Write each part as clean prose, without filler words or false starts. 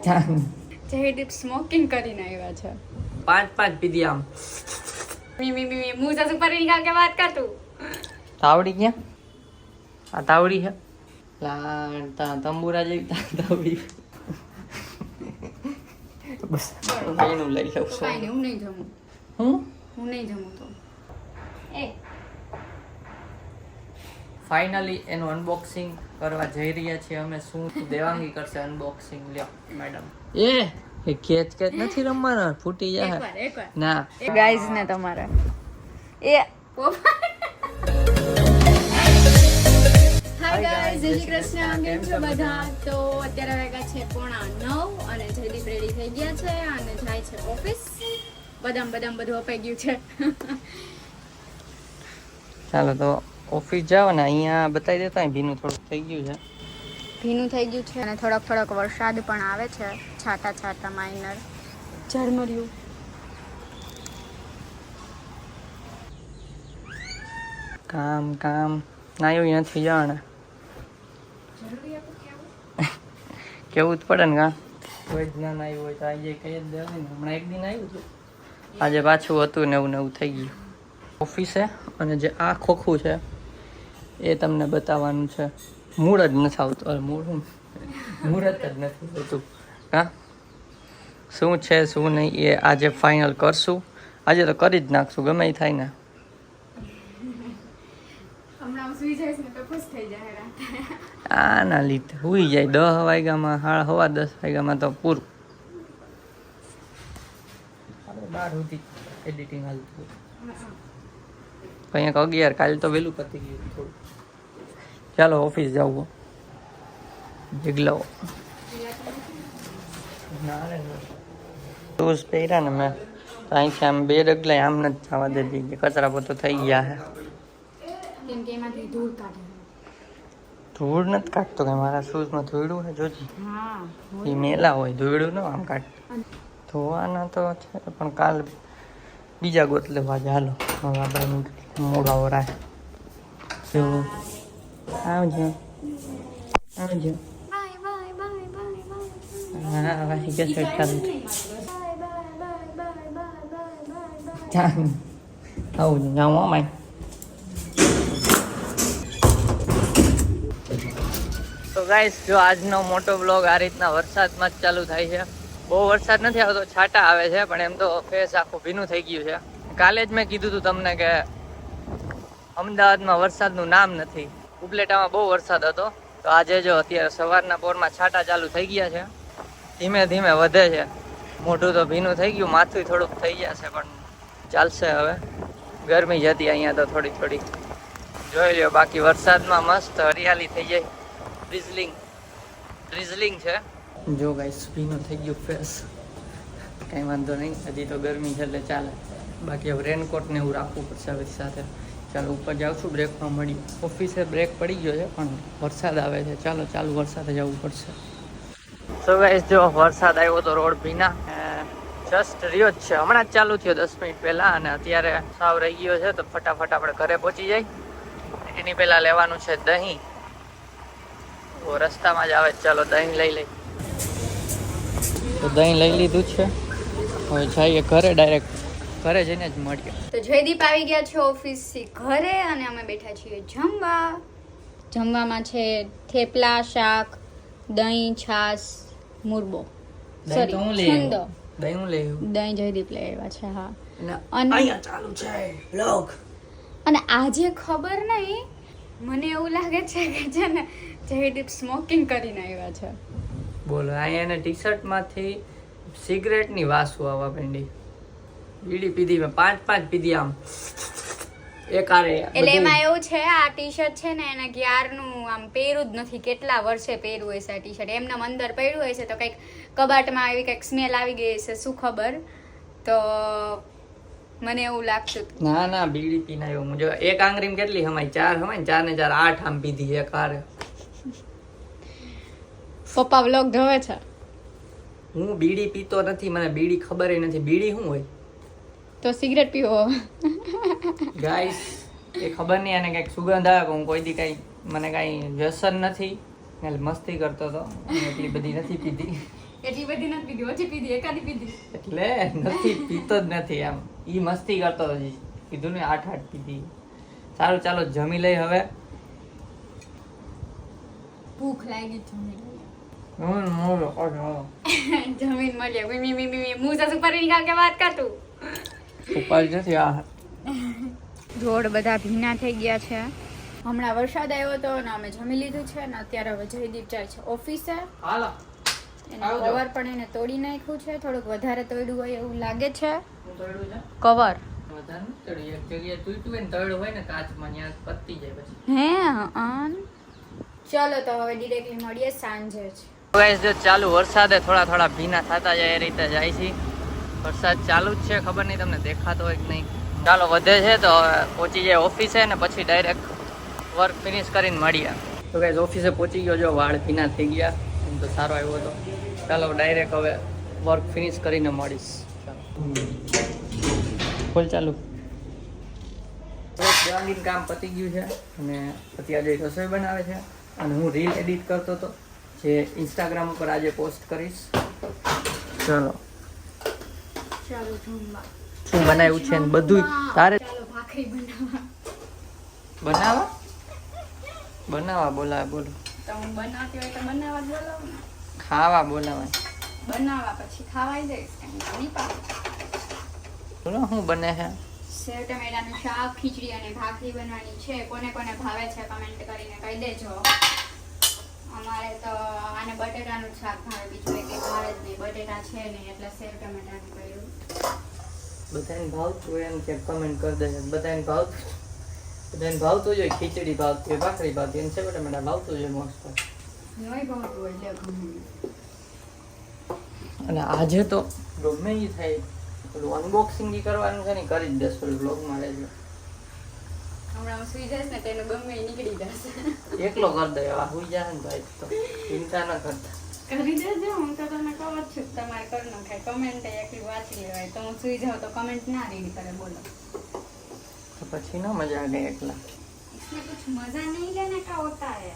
Jaydeep smoking કરીને આવ્યા છે. 5 પીધી આમ. મી મુંહ સે ઉપર નિકાલ કે વાત કર તું. તાવડી ક્યાં? આ તાવડી છે. લાંટા તંબુરા જેવી તાવડી. બસ એનું લઈ લઉં છું. કાઈ નહીં, હું નહીં જમું. હું નહીં જમું તો. ફાઇનલી એનું અનબોક્સિંગ કરવા જઈ રહ્યા છીએ અમે. શું દેવાંગી કરશે અનબોક્સિંગ? લ્યો મેડમ. એ ખેચ નથી રમવાના, ફૂટી જાય. એકવાર ના ગાઈઝ ને તમારે હાય ગાઈઝ, જય શ્રી કૃષ્ણ. કેમ છો બધા? તો અત્યારે વાગ્યા છે 8:45 અને જયદીપ રેડી થઈ ગયા છે અને જાય છે ઓફિસ. બદામ બધું અપાઈ ગયું છે. ચાલો તો ઓફિસ જાઓ ને. અહીંયા બતાવી દેતા ભીનું થોડુંક થઈ ગયું છે. ભીનું થઈ ગયું છે અને થોડોક વરસાદ પણ આવે છે, છાટા માઇનર ઝરમર્યું. કામ નાયું નથી જવાના. કેવું જ પડે ને. કા કોઈ જ ના નાયું હોય તો આજે કઈ જ દેવાય ને. હમણાં એક દિન આવ્યું હતું, આજે પાછું હતું ને એવું થઈ ગયું ઓફિસે. અને જે આ ખોખું છે એ તમને બતાવવાનું છે. મૂળ જ નથી આવતું. મુહૂર્ત જ નથી હોતું. હા, શું છે શું નહીં એ આજે ફાઇનલ કરશું. આજે તો કરી જ નાખશું ગમે એ થાય ને. ના લીધે હુઈ જાય 10 વાગ્યામાં, 10:30 વાગ્યામાં તો પૂરું. 12 સુધી એડિટિંગ હાલતું. કંઈક 11 કાલે તો વહેલું પતી ગયું થોડું. ચાલો ઓફિસ જવું. જગલાઓ શૂઝ પહેર્યા ને મેં તો અહીંથી આમ 2 ડગલા આમ નથી જવા દેતી કે કચરા પોતો થઈ ગયા છે. કેમ કે એમાંથી ધૂળ કાઢે. ધૂળ નથી કાઢતો કે મારા શૂઝમાં ધૂળું છે જોજી. હા, એ મેલા હોય, ધૂળું ન આમ કાઢ. ધોવાના તો છે પણ કાલ બીજા ગોત લેવા જ. હાલો હવે આપણે મોડા વરાય. જો આવજો. હા ભાઈ કે છે ચાલુ. આવું જાઉં અમાય. તો ગાઈસ જો આજનો મોટો બ્લોગ આ રીતના વરસાદમાં જ ચાલુ થાય છે. બહુ વરસાદ નથી આવતો, છાંટા આવે છે પણ એમ તો ફેસ આખું ભીનું થઈ ગયું છે. કાલે જ મેં કીધું હતું તમને કે અમદાવાદમાં વરસાદનું નામ નથી. ઉપલેટામાં બહુ વરસાદ હતો. તો આજે જો અત્યારે સવારના પોરમાં છાંટા ચાલુ થઈ ગયા છે. ધીમે ધીમે વધે છે. મોઢું તો ભીનું થઈ ગયું, માથું થોડુંક થઈ જશે પણ ચાલશે. હવે ગરમી જતી અહીંયા તો થોડી જોઈ લ્યો. બાકી વરસાદમાં મસ્ત હરિયાળી થઈ જાય. ડ્રિઝલિંગ છે. જો ગાઈસ ભીનું થઈ ગયું ફેસ. કંઈ વાંધો નહીં, હજી તો ગરમી છે એટલે ચાલે. બાકી હવે રેનકોટ ને એવું રાખવું પડશે હવે સાથે. ચાલો ઉપર જાઉં છું, બ્રેકમાં મળી. ઓફિસે બ્રેક પડી ગયો છે પણ વરસાદ આવે છે. ચાલુ વરસાદે જવું પડશે. તો ગાઈસ જો વરસાદ આવ્યો તો રોડ ભીના જસ્ટ રહ્યો જ છે. હમણાં જ ચાલુ થયો 10 મિનિટ પહેલા અને અત્યારે સાવ રહી ગયો છે. તો ફટાફટ આપણે ઘરે પહોંચી જાય. એની પહેલા લેવાનું છે દહીં. રસ્તામાં જ આવે. ચાલો દહીં લઈ લઈ. તો દહીં લઈ લીધું છે. હવે જઈએ ઘરે. ડાયરેક્ટ ઘરે જઈને જ મળીએ. તો જયદીપ આવી ગયા છે ઓફિસથી ઘરે અને અમે બેઠા છીએ જમવા. જમવામાં છે થેપલા, શાક, દહીં, છાસ, મુરબો. દહીં જયદીપ લઈ આવ્યા છે. હા, અને ચાલુ છે બ્લોગ. અને આજે ખબર નહીં, મને એવું લાગે છે કે છે ને જયદીપ સ્મોકિંગ કરીને આવ્યા છે. બોલો અહીંયા એને ટી શર્ટમાંથી સિગરેટની વાસુ આવવા માંડી. બીડી પીધી મેં 5 પીધી આમ એકારે. એટલે એમાં એવું છે આ ટી શર્ટ છે ને એને ક્યારનું આમ પહેર્યું જ નથી. કેટલા વર્ષે પહેર્યું હશે આ ટી શર્ટ. એમને અંદર પહેર્યું હશે તો કંઈક કબાટમાં આવી કંઈક સ્મેલ આવી ગઈ હશે, શું ખબર. તો મને એવું લાગતું. ના બીડી પીને આવ્યો. જો એક આંગળીમ કેટલી હમાય? 4 હમાય ને 4 ને 4 8 આમ પીધી એકારે. પપ્પા વ્લોગ જોવે છે. હું બીડી પીતો નથી, મને બીડી ખબર નથી. બીડી શું હોય? તો સિગરેટ પીવો. ગાઈસ એ ખબર નહીં એને કંઈક સુગંધ આવે. હું કોઈ દી મને કાંઈ વ્યસન નથી એટલે મસ્તી કરતો હતો એટલી બધી નથી પીધી એટલી બધી નથી પીધી, ઓછી પીધી, એકાદી પીધી. એટલે નથી પીતો જ નથી આમ ઈ મસ્તી કરતો હતો જી. કીધું ને 8 પીધી. સારું ચાલો જમી લઈ હવે. ભૂખ લાગી જમી લઈએ. જમીન મળીએ. મી મી મી મુંહ સે ઉપર નિકાલ કે વાત કર તું. ઉપર જતી આ રોડ બધા ભીના થઈ ગયા છે. હમણાં વરસાદ આવ્યો હતો ને અમે જમી લીધું છે ને અત્યારે હવે જયદીપ જાય છે ઓફિસે. હાલો એને કવર પણ એને તોડી નાખ્યું છે, થોડુંક વધારે તોડ્યું હોય એવું લાગે છે. હું તોડ્યું છે કવર વધારે નથી તોડ્યું. એક જગ્યાએ તૂટ્યું હોય ને તોડ્યું હોય ને કાચમાં ત્યાં પતી જાય પછી. હે અન ચલો તો હવે ડિરેક્ટલી મળીએ સાંજે જ. ગાઈસ જો ચાલુ વરસાદે થોડા ભીના થતા જાય એ રીતે જાય છે. વરસાદ ચાલુ જ છે, ખબર નહીં તમને દેખાતો હોય કે નહીં. ચાલો વધે છે તો પહોંચી જાય ઓફિસે ને પછી ડાયરેક્ટ વર્ક ફિનિશ કરીને મળીએ. તો ગાઈસ ઓફિસે પહોંચી ગયો, જો વાળ ભીના થઈ ગયા, એમ તો સારો આવ્યો હતો. ચાલો ડાયરેક્ટ હવે વર્ક ફિનિશ કરીને મળીશ. ફૂલ ચાલુ દેવાંગીનું કામ પતી ગયું છે અને અત્યારે રસોઈ બનાવે છે અને હું રીલ એડિટ કરતો હતો જે ઇન્સ્ટાગ્રામ ઉપર આજે પોસ્ટ કરીશ. ચલો ચાલો જમવા. શું બનાવ્યું છે ને બધું તારે ચાલો ભાખરી બનાવવા. બનાવવા બોલાવે બોલો. તો હું બનાવતી હોય તો બનાવવા જ બોલાવું ને. ખાવા બોલાવે બનાવવા પછી ખાવાઈ જઈશ કેમ કે નહીં પાડું. બોલો શું બને છે? સેવ ટમેટાનું શાક, ખીચડી અને ભાખરી બનવાની છે. કોને કોને ભાવે છે કમેન્ટ કરીને કહી દેજો. અમારે તો આને બટેટાનું જ શાક ભાવે, બીજું કંઈ ભાવે જ નહીં. બટેટા છે નહીં એટલે સેવ ટમેટાનું કર્યું. બધાને ભાવતું હોય એમ કે કમેન્ટ કરી દેજો. બધાને ભાવતું જ હોય. ખીચડી ભાવતી હોય, ભાખરી ભાવતી હોય, સેવ ટમેટા ભાવતું જ હોય મોસ્ટ. નહીં ભાવતું હોય એટલે ગમે. અને આજે તો ગમે એ થાય પેલું અનબોક્સિંગ કરવાનું છે ને કરી જ દસ પેલું બ્લોગમાં રહેજો. હમણાં હું સુઈ જઈશ ને તેનું ગમે એ નીકળી જશે. એકલો કરી દે આ સુઈ જાય ને ભાઈ તો ચિંતા ન કરતા. કરી દેજો. હું તો તમને કહું જ છું તમારે કરી નાખાય. કમેન્ટ એકલી વાંચી લેવાય તો હું સુઈ જાઉં તો કમેન્ટ ના રીડ કરે. બોલો તો પછી ન મજા આવે એકલા. इसमें कुछ मजा नहीं लेने का होता है.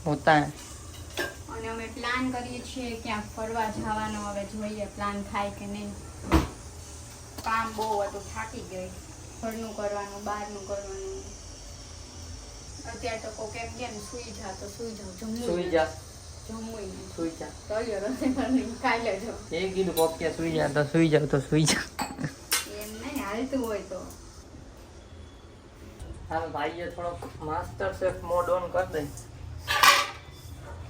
હોતા હે. અને અમે પ્લાન કરીએ છીએ ક્યાંક ફરવા જવાનો. હવે જોઈએ પ્લાન થાય કે નહીં. કામ બહુ હતું, થાકી ગઈ. ઘરનું કરવાનું, બહારનું કરવાનું. અત્યારે તો કોઈ કેમ કેમ સુઈ જા તો સુઈ જાવ. સુઈ જા જમવું નહીં. સુઈ જા. તો ખાઈ લેજો. એ કીધું પોપકે સુઈ જા તો સુઈ જાવ તો સુઈ જા. એમ નહીં હાલતું હોય તો. હાલ ભાઈએ થોડોક માસ્ટર શેફ મોડ ઓન કરી દઈ.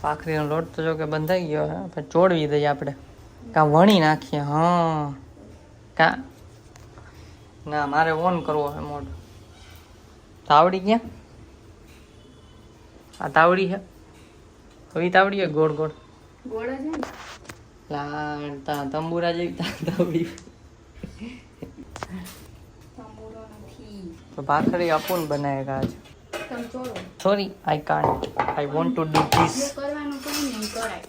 ભાખરીનો લોટ તો જો કે બંધાઈ ગયો હે, પણ ચોળવી દઈએ આપણે. કાં વણી નાખીએ. હા કાં ના મારે ઓન કરવો છે મોડ. તાવડી ક્યાં? આ તાવડી છે. હવે તાવડી છે ગોળ ગોળ. ગોળ છે ને. લાડતા તંબુરા જેવી તાવડી. તંબુરો નથી. તો ભાખરી અપૂન બનાવેગા આજ. તમે ચોળો. Sorry I can't. I want to do this. જો કરવાનું કોઈ નહીં કરાય.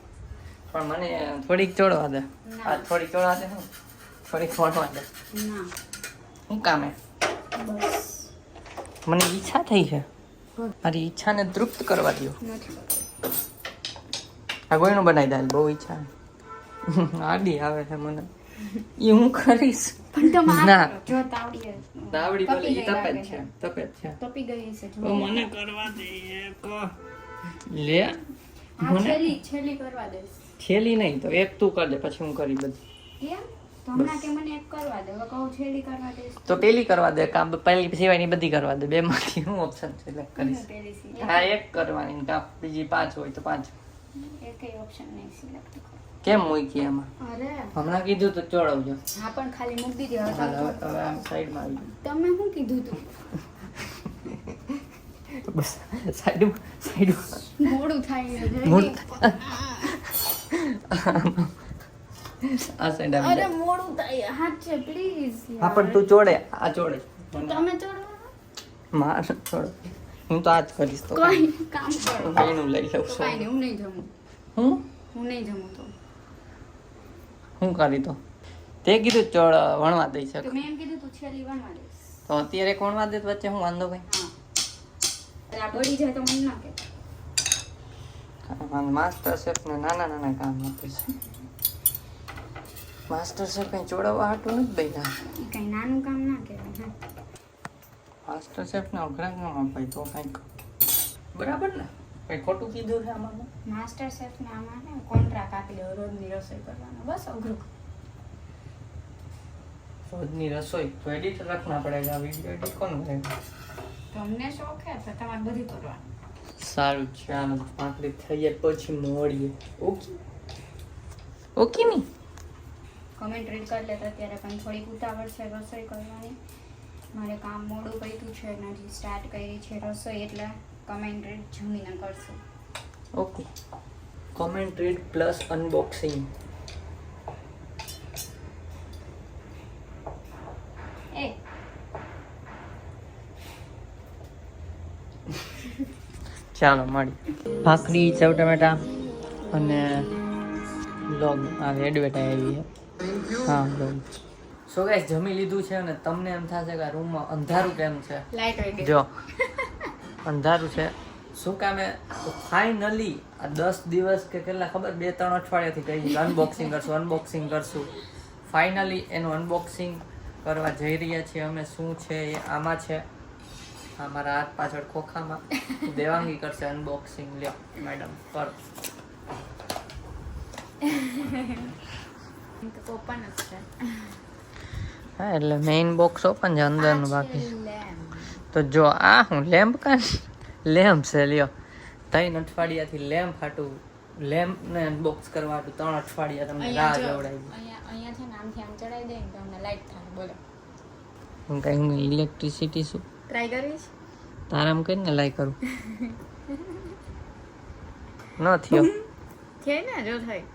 પણ મને થોડીક ચોળવા દે. ના. આ થોડીક ચોળવા દે. થોડીક વણવા દે. ના શું કામ હે? બસ મને ઈચ્છા થઈ છે. મારી ઈચ્છાને તૃપ્ત કરવા દો. નથી કરવું. આ કોઈનું બનાવી દે બહુ ઈચ્છા. આડી આવે છે મને. એ હું કરીશ. પણ તો માર ના. જો તાવડી તાવડી બોલે ઈ તપે જ છે. તપે જ છે. તપી ગઈ છે જો. તો મને કરવા દે એક. લે આ મને છેલ્લી કરવા દે. છેલી નહીં તો એક તું કર દે પછી હું કરી બધી. કેમ તો હમણાં કે મને એક કરવા દે. હવે કહું છેલ્લી કરવા દે. તો પેલી કરવા દે કાં પહેલી સિવાયની બધી કરવા દે. બે માંથી હું ઓપ્શન સિલેક્ટ કરીશ. પેલી સી હા એક કરવાની કાં બીજી 5 હોય તો 5. એકેય ઓપ્શન નહીં સિલેક્ટ કરો. કેમ મૂકી એમાં? અરે હમણાં કીધું તો ચોળવજો. હા પણ ખાલી મૂકી દીધી. હવે હાલ તમે હવે આમ સાઈડમાં આવી તમે શું કીધું તું? ગયું. બસ સાઈડમાં મોડું થાય છે. મોડું આ સાઈડ આવી અરે જાય. મોડું થાય હાથ છે પ્લીઝ. હા પણ તું ચોડે આ ચોડે તમે ચોડો. માર ચોડે. હું તો આ જ કરીશ તો કોઈ કામ કરો. હું એનું લઈ લઉં તો છું. કાંઈ નહીં હું નહીં જમું. હું હું નહીં જમું તો. હું કરી તો તે કીધું ચોળ વણવા દઈ શકે તો મેં એમ કીધું તું છેલ્લી વણવા દઈશ. તો અત્યારે એક વણવા દે તો વચ્ચે હું વાંધો ભાઈ. હા. અરે આ બળી જાય તો મને ના કે. માસ્ટર શેફ ને નાના નાના કામ આપે છે. માસ્ટર શેફ કઈ ચોડાવવા હાટું નથી બેઠા. ઈ કઈ નાનું કામ ના કહેવાય. માસ્ટર શેફ ને અઘરા કામ અપાય તો કંઈક બરાબર ને? કઈ ખોટું કીધું છે આમાં? માસ્ટર શેફ ને આમાં ને કોન્ટ્રાક્ટ આપી દો રોજની રસોઈ કરવાનો, બસ અઘરું. રોજની રસોઈ તો એડિટર રાખના પડેગા. વિડીયો એડિટ કોણ કરેગા? તમને શોખ હે તો તમારે બધું કરવાનું. સારું ચાલો આખરી થઈ જાય પછી મળીએ. ઓકે ઓકે ની કમેન્ટ રીડ કરી લેતા અત્યારે પણ થોડીક ઉતાવળ છે રસોઈ કરવાની. મારે કામ મોડું કર્યું છે અને હજી સ્ટાર્ટ કરી છે રસોઈ, એટલે કમેન્ટ રીડ જમીને કરશું. Okay comment read plus unboxing. એ ચાલો મળી. ભાખરી સેવ ટમેટા અને લોગ આ એડવર્ટાઈઝ આવી છે. હા લોગ. સો ગાઈસ જમી લીધું છે અને તમને એમ થશે કે આ રૂમમાં અંધારું કેમ છે? લાઈટ વહી ગઈ. જો અંધારું છે શું કામે? ફાઇનલી આ 10 દિવસ કે કેટલા ખબર 2-3 અઠવાડિયાથી કહી અનબોક્સિંગ કરશું. ફાઇનલી એનું અનબોક્સિંગ કરવા જઈ રહ્યા છીએ અમે. શું છે એ આમાં છે, અમારા હાથ પાછળ ખોખામાં. દેવાંગી કરશે અનબોક્સિંગ. લ્યો મેડમ કરો. ઓપન જ છે. હા એટલે મેઇન બોક્સ ઓપન છે, અંદરનું બાકી છે. લેમ્પ. તો જો આ હું લેમ્પ કાં લેમ્પ છે. લ્યો 3 અઠવાડિયાથી લેમ્પ હાટું લેમ્પને અનબોક્સ કરવા હાટું 3 અઠવાડિયા તમને રાહ જોવડાવી. અહીંયા છે ને આમથી આમ ચડાવી દે ને તો અમને લાઈટ થાય. બોલો હું કઈ ઇલેક્ટ્રિસિટી શું ટ્રાય કરીશ. તારામ કરીને લાઈ કરું ન થયો છે ને જો થાય.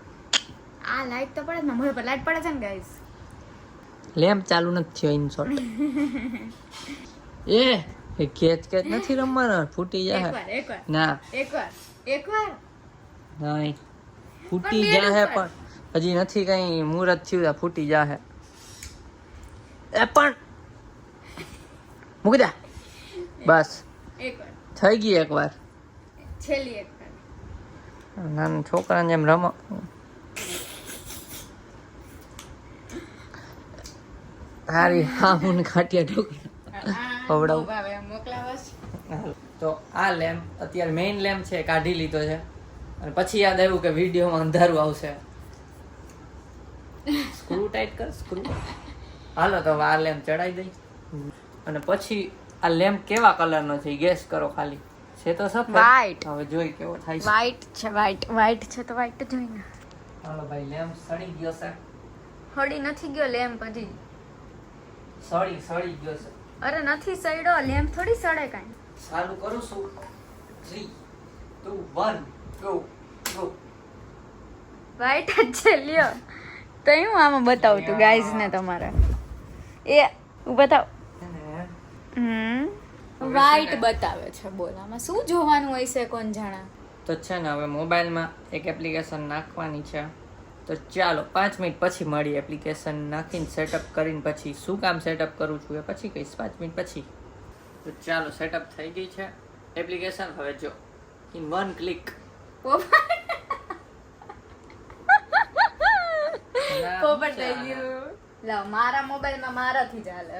આ લાઈટ તો પડે ને મોઢે પર લાઈટ પડે છે ને ગાઈસ. લેમ્પ ચાલુ નથી થયો ઇન શોર્ટ. એ ખેચ નથી રમવાનો, ફૂટી જાય. એકવાર ના નહીં ફૂટી જાહે પણ હજી નથી કઈ મુહૂર્ત થયું ફૂટી જાહે. એ પણ મૂકી દે બસ એકવાર થઈ ગઈ એકવાર. છેલ્લી એકવાર. નાના છોકરાને જેમ રમો. હારી હા હું ખાટિયા ઢોકળા ખવડાવું. મોકલાવસ. તો આ લેમ્પ અત્યારે મેઇન લેમ્પ છે કાઢી લીધો છે અને પછી યાદ આવ્યું કે વિડીયોમાં અંધારું આવશે. સ્ક્રૂ ટાઈટ કર સ્ક્રૂ. હાલો તો આ લેમ્પ ચડાવી દઈ અને પછી આ લેમ્પ કેવા કલરનો છે ગેસ કરો ખાલી. છે તો સફેદ. White. હવે જોઈ કેવો થાય છે. વ્હાઈટ છે. વ્હાઈટ છે તો વ્હાઈટ જોઈને. હાલો ભાઈ લેમ્પ સડી ગયો છે. હળી નથી ગયો લેમ્પ હજી. સડી ગયો છે. અરે નથી સડ્યો લેમ્પ થોડી સડે કાંઈ. ચાલુ કરું છું. 3 2 1 ગો ગો. વ્હાઈટ જ છે લ્યો. તો હું આમાં બતાવું તું ગાઈઝ ને તમારા. એ બતાવ. વ્હાઈટ બતાવે છે. બોલ આમાં શું જોવાનું હોય છે કોણ જાણે. તો છે ને હવે મોબાઈલમાં એક એપ્લિકેશન નાખવાની છે. તો ચાલો 5 મિનિટ પછી મળી. એપ્લિકેશન નાખીને સેટઅપ કરીને પછી શું કામ સેટઅપ કરું છું એ પછી કહીશ 5 મિનિટ પછી. તો ચાલો સેટઅપ થઈ ગઈ છે એપ્લિકેશન. હવે જો ઇન 1 ક્લિક પોપટ થઈ ગયું. લાવ મારા મોબાઈલમાં મારાથી જ હાલે.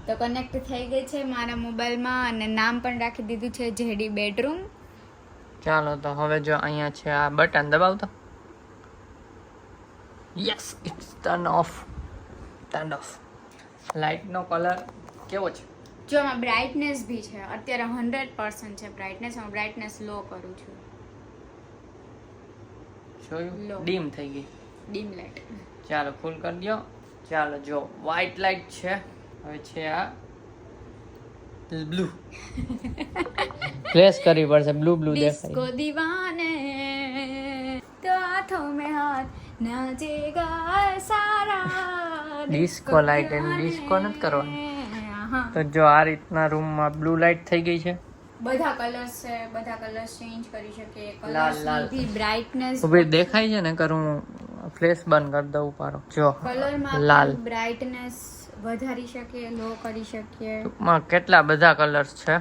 તો કનેક્ટ થઈ ગઈ છે મારા મોબાઈલમાં અને નામ પણ રાખી દીધું છે જેડી બેડરૂમ. ચાલો તો હવે જો અહીંયા છે આ બટન દબાવતો. Yes it's turn off. લાઇટનો કલર કેવો છે? જો આમાં બ્રાઇટનેસ બી છે. અત્યારે 100% છે બ્રાઇટનેસ. હું બ્રાઇટનેસ લો કરું છું. જોયું Low. ડીમ થઈ ગઈ. Dim light. ચાલો ફૂલ કરી દો. ચાલો જો વ્હાઈટ લાઇટ છે. હવે છે આ બ્લુ. ફ્લેશ કરવી પડશે. બ્લુ ડિસ્કો દેખાય. દીવાને તો હાથોं में हाथ नाचेगा सारा. ડિસ્કો લાઇટ એન્ડ ડિસ્કો નથી કરવાનું. હા. તો જો આ રીતના રૂમમાં બ્લુ લાઇટ થઈ ગઈ છે. બધા કલર્સ છે. બધા કલર્સ ચેન્જ કરી શકીએ. લાલ. કલર્સ ની બ્રાઇટનેસ ઉભી દેખાય છે ને કરું ફ્લેશ બંધ કરી દઉં પારો. જો કલરમાં લાલ. બ્રાઇટનેસ વધારી શકીએ, લો કરી શકીએ. ટૂંકમાં કેટલા બધા કલર્સ છે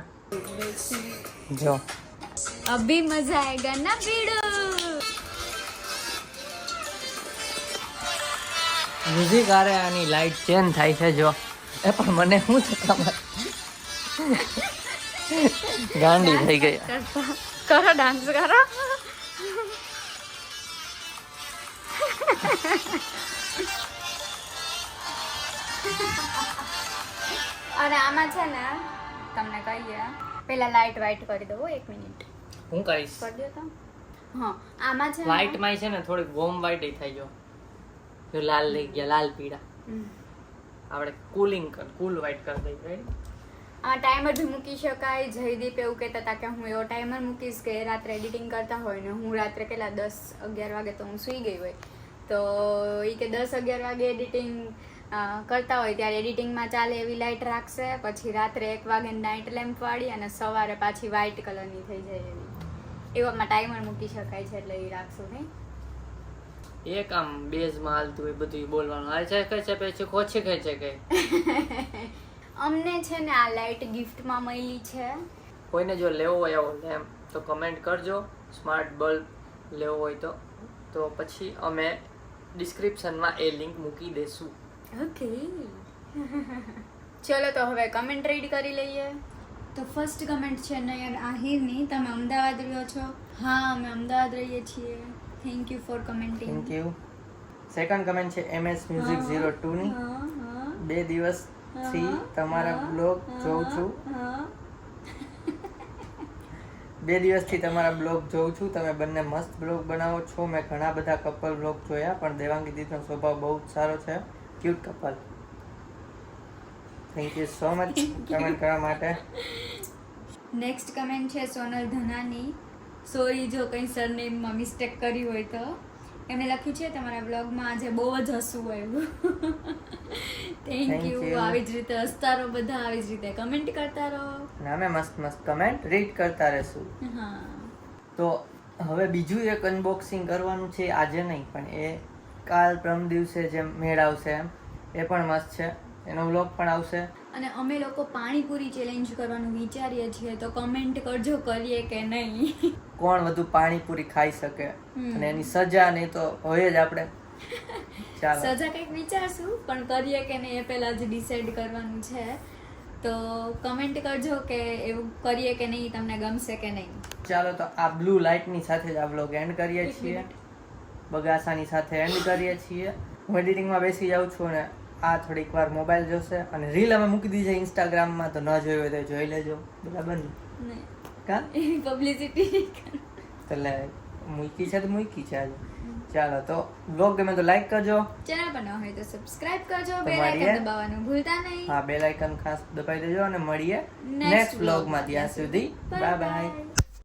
જો. અભી મજા આયેગા ના પીડો. મ્યુઝિક આરે આની લાઈટ ચેન્જ થાય છે જો એ પણ મને શું છે ખબર ગાંડી થઈ ગઈ. કરો ડાન્સ કરો. અને આમાં છે ને તમને કહીએ પેલા લાઈટ વાઈટ કરી દો 1 મિનિટ. હું કરીશ કરી દો તો. હા આમાં છે વ્હાઈટ માં છે ને થોડીક વોર્મ વ્હાઈટ થઈ જો જો લાલ લઈ ગયા લાલ પીળા આપણે કુલિંગ કર કુલ વ્હાઈટ કરી દઈ રાઈટ. આ ટાઈમર બી મૂકી શકાય. જયદીપ એવું કહેતા હતા કે હું એવો ટાઈમર મૂકીશ કે રાત્રે એડિટિંગ કરતા હોય ને હું રાત્રે કેટલા 10-11 વાગે તો હું સૂઈ ગઈ હોય તો એ કે 10-11 વાગે એડિટિંગ કરતા હોય ત્યારે એડિટિંગમાં ચાલે એવી લાઇટ રાખશે. પછી રાત્રે 1 વાગે નાઇટ લેમ્પ વાળી અને સવારે પાછી વ્હાઈટ કલરની થઈ જાય એવી એવામાં ટાઈમર મૂકી શકાય છે એટલે એ રાખશું નહીં. એક આમ બેઝમાં હાલતું એ બધું બોલવાનું આ છે કઈ છે પછી કોછી કઈ છે કઈ. અમને છે ને આ લાઇટ ગિફ્ટમાં મળી છે. કોઈને જો લેવો હોય એવો લેમ્પ તો કમેન્ટ કરજો. સ્માર્ટ બલ્બ લેવો હોય તો પછી અમે ડિસ્ક્રિપ્શનમાં એ લિંક મૂકી દેશું. ઓકે. ચલો તો હવે કમેન્ટ રીડ કરી લઈએ. તો ફર્સ્ટ કમેન્ટ છે નયન આહિરની. તમે અમદાવાદ રહ્યો છો? હા અમે અમદાવાદ રહીએ છીએ. Thank you for commenting. Thank you. Second comment છે MS Music 02 ની. 2 દિવસથી તમારા બ્લોગ જોઉં છું. 2 દિવસથી તમારા બ્લોગ જોઉં છું. તમે બંને મસ્ત બ્લોગ બનાવો છો. મેં ઘણા બધા કપલ બ્લોગ જોયા પણ દેવાંગી દીદીનો સ્વભાવ બહુ જ સારો છે. Cute couple. Thank you so much comment કરવા માટે. નેક્સ્ટ કમેન્ટ છે સોનલ ધનાની. સોરી જો કંઈ સરનેમમાં મિસ્ટેક કરી હોય તો. એમણે લખ્યું છે તમારા બ્લોગમાં આજે બહુ જ હસવું આવ્યું. Thank you. આવી જ રીતે હસતા રહો બધા, આવી જ રીતે કમેન્ટ કરતા રહો. અમે મસ્ત મસ્ત કમેન્ટ રીડ કરતા રહેશું. હા તો હવે બીજું એક અનબોક્સિંગ કરવાનું છે. આજે નહીં પણ એ કાલ પરમ દિવસે જેમ મેળ આવશે એમ એ પણ મસ્ત છે. એનો વ્લોગ પણ આવશે. અને અમે લોકો પાણીપુરી ચેલેન્જ કરવાનું વિચારીએ છીએ તો કમેન્ટ કરજો કરીએ કે નહીં. કોણ વધુ પાણીપુરી ખાઈ શકે અને એની સજા નહીં તો હોય જ આપણે. ચાલો સજા કંઈક વિચારશું પણ કરીએ કે નહીં એ પહેલા જ ડિસાઈડ કરવાનું છે. તો કમેન્ટ કરજો કે એવું કરીએ કે નહીં, તમને ગમશે કે નહીં. ચાલો તો આ બ્લુ લાઇટની સાથે જ આ વ્લોગ એન્ડ કરીએ છીએ. બગાસાની સાથે એન્ડ કરીએ છીએ. હું એડિટિંગમાં બેસી જાઉં છું અને આ થોડીક વાર મોબાઈલ જોશે અને રીલ અમે મૂકી દીધી છે ઇન્સ્ટાગ્રામમાં તો ન જોઈ હોય તો જોઈ લેજો. બરાબર ને? કા પબ્લિસિટી એટલે મૂકી છે તો મૂકી છે આજે. ચાલો તો વ્લોગ ગમે તો લાઈક કરજો. ચેનલ પર ન હોય તો સબસ્ક્રાઇબ કરજો. તો બેલ મળીએ. આઇકન દબાવવાનું ભૂલતા નહીં. હા બેલ આઇકન ખાસ દબાવી દેજો અને મળીએ નેક્સ્ટ વ્લોગમાં. ત્યાં સુધી બાય બાય.